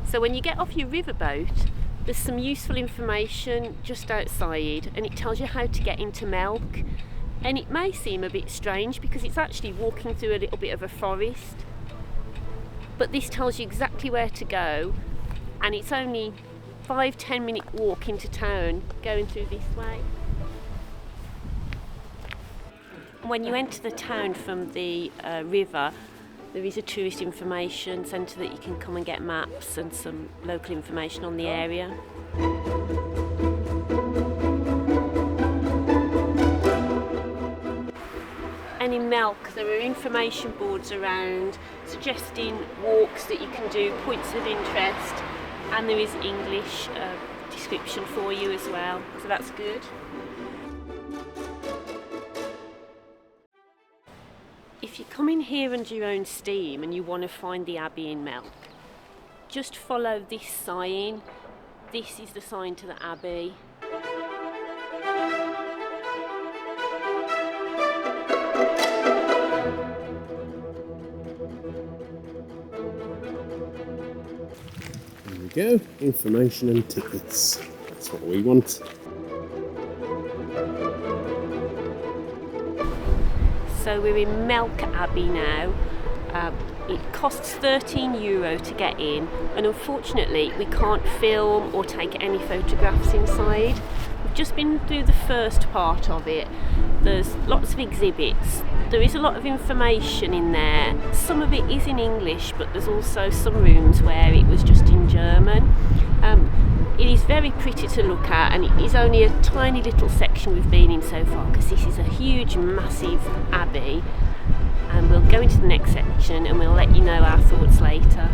So when you get off your riverboat, there's some useful information just outside, and it tells you how to get into Melk. And it may seem a bit strange because it's actually walking through a little bit of a forest, but this tells you exactly where to go, and it's only 5-10 minute walk into town going through this way. When you enter the town from the river, there is a tourist information centre that you can come and get maps and some local information on the area. And in Melk there are information boards around suggesting walks that you can do, points of interest, and there is English description for you as well, so that's good. If you come in here under your own steam and you want to find the Abbey in Melk, just follow this sign. This is the sign to the Abbey. There we go, information and tickets. That's what we want. So we're in Melk Abbey now. It costs €13 to get in, and unfortunately we can't film or take any photographs inside. We've just been through the first part of it. There's lots of exhibits. There is a lot of information in there. Some of it is in English, but there's also some rooms where it was just in German. It is very pretty to look at, and it is only a tiny little section we've been in so far because this is a huge, massive abbey. And we'll go into the next section and we'll let you know our thoughts later.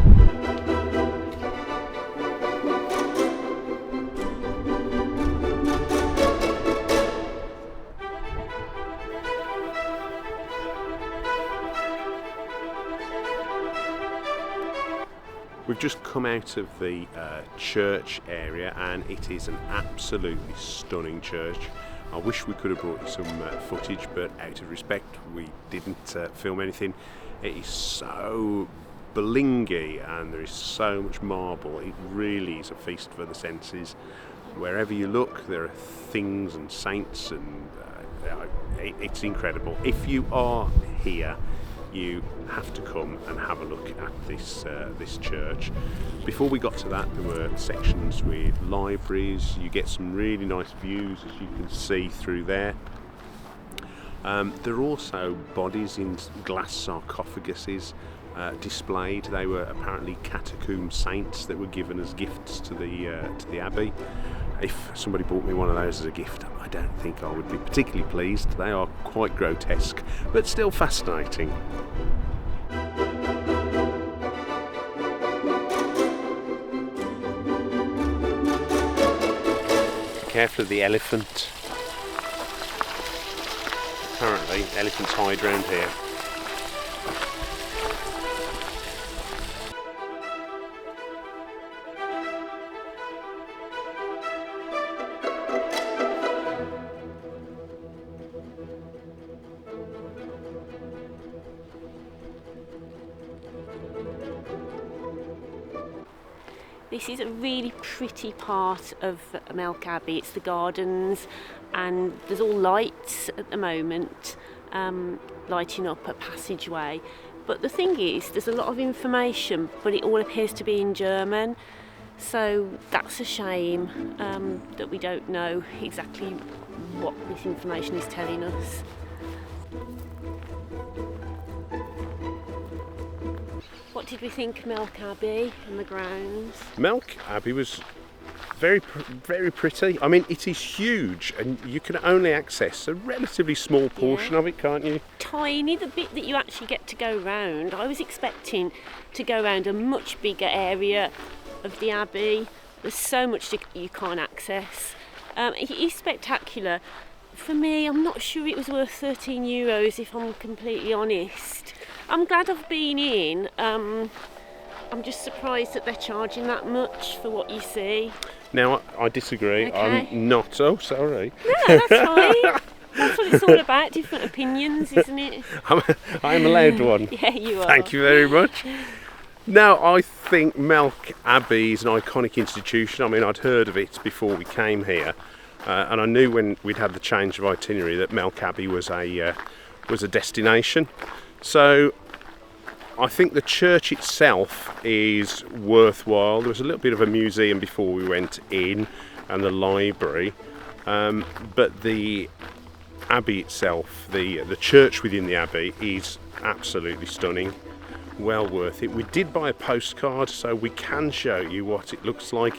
We've just come out of the church area, and it is an absolutely stunning church. I wish we could have brought you some footage, but out of respect we didn't film anything. It is so blingy and there is so much marble. It really is a feast for the senses. Wherever you look there are things and saints, and it's incredible. If you are here, you have to come and have a look at this church. Before we got to that, there were sections with libraries. You get some really nice views, as you can see through there. There are also bodies in glass sarcophaguses displayed. They were apparently catacomb saints that were given as gifts to the abbey. If somebody bought me one of those as a gift, I don't think I would be particularly pleased. They are quite grotesque, but still fascinating. Careful of the elephant. Apparently, elephants hide around here. This is a really pretty part of Melk Abbey. It's the gardens, and there's all lights at the moment lighting up a passageway. But the thing is, there's a lot of information, but it all appears to be in German. So that's a shame that we don't know exactly what this information is telling us. What did we think of Melk Abbey and the grounds? Melk Abbey was very pretty. I mean, it is huge, and you can only access a relatively small portion of it, can't you? Tiny, the bit that you actually get to go round. I was expecting to go round a much bigger area of the Abbey. There's so much that you can't access. It is spectacular. For me, I'm not sure it was worth €13, if I'm completely honest. I'm glad I've been in. I'm just surprised that they're charging that much for what you see. Now, I disagree. Okay. I'm not. Oh, sorry. No, that's fine. That's what it's all about, different opinions, isn't it? I am allowed one. Yeah, you are. Thank you very much. No, I think Melk Abbey is an iconic institution. I mean, I'd heard of it before we came here, and I knew when we'd had the change of itinerary that Melk Abbey was a destination. So I think the church itself is worthwhile. There was a little bit of a museum before we went in, and the library, but the abbey itself, the church within the abbey, is absolutely stunning. Well worth it. We did buy a postcard, so we can show you what it looks like,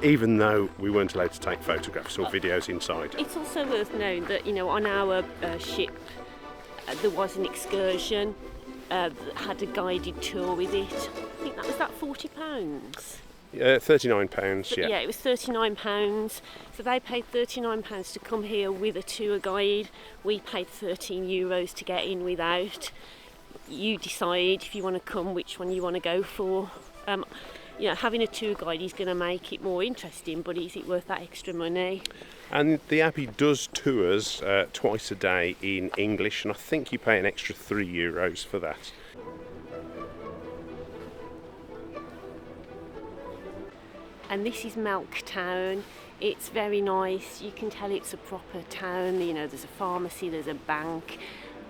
even though we weren't allowed to take photographs or videos inside. It's also worth knowing that, you know, on our ship there was an excursion that had a guided tour with it. I think that was £40. £39, yeah. Yeah, it was £39. So they paid £39 to come here with a tour guide. We paid €13 to get in without. You decide if you want to come, which one you want to go for. You know, having a tour guide is going to make it more interesting, but is it worth that extra money? And the Abbey does tours twice a day in English, and I think you pay an extra €3 for that. And this is Melk Town. It's very nice. You can tell it's a proper town. You know, there's a pharmacy, there's a bank.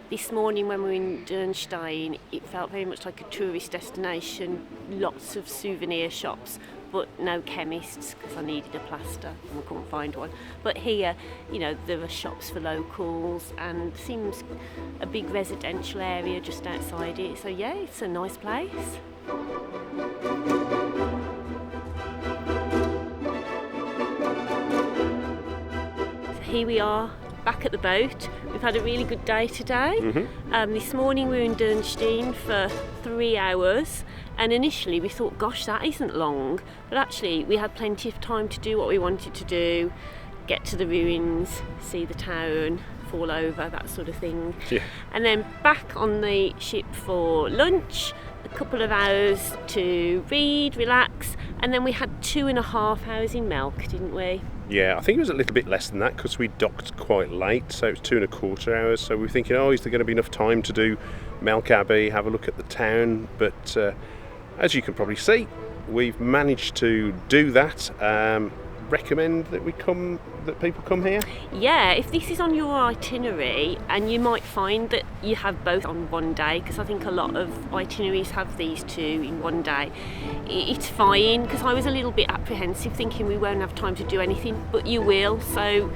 This morning when we were in Dernstein, it felt very much like a tourist destination. Lots of souvenir shops, but no chemists, because I needed a plaster and I couldn't find one. But here, you know, there are shops for locals, and seems a big residential area just outside it. So yeah, it's a nice place. So here we are, back at the boat. We've had a really good day today. This morning we were in Dernstein for 3 hours, and initially we thought, gosh, that isn't long, but actually we had plenty of time to do what we wanted to do, get to the ruins, see the town, fall over, that sort of thing. Yeah. And then back on the ship for lunch, a couple of hours to read, relax, and then we had 2.5 hours in Melk, didn't we? Yeah, I think it was a little bit less than that because we docked quite late, so it was 2.25 hours. So we were thinking, oh, is there going to be enough time to do Melk Abbey, have a look at the town? But as you can probably see, we've managed to do that. Recommend that people come here? Yeah, if this is on your itinerary, and you might find that you have both on one day, because I think a lot of itineraries have these two in one day. It's fine, because I was a little bit apprehensive thinking we won't have time to do anything, but you will. So,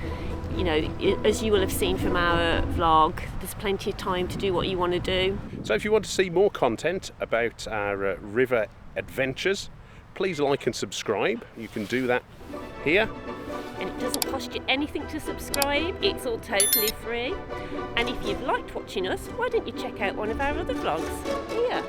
you know, as you will have seen from our vlog, there's plenty of time to do what you want to do. So if you want to see more content about our river adventures, please like and subscribe. You can do that here. And it doesn't cost you anything to subscribe, it's all totally free. And if you've liked watching us, why don't you check out one of our other vlogs here.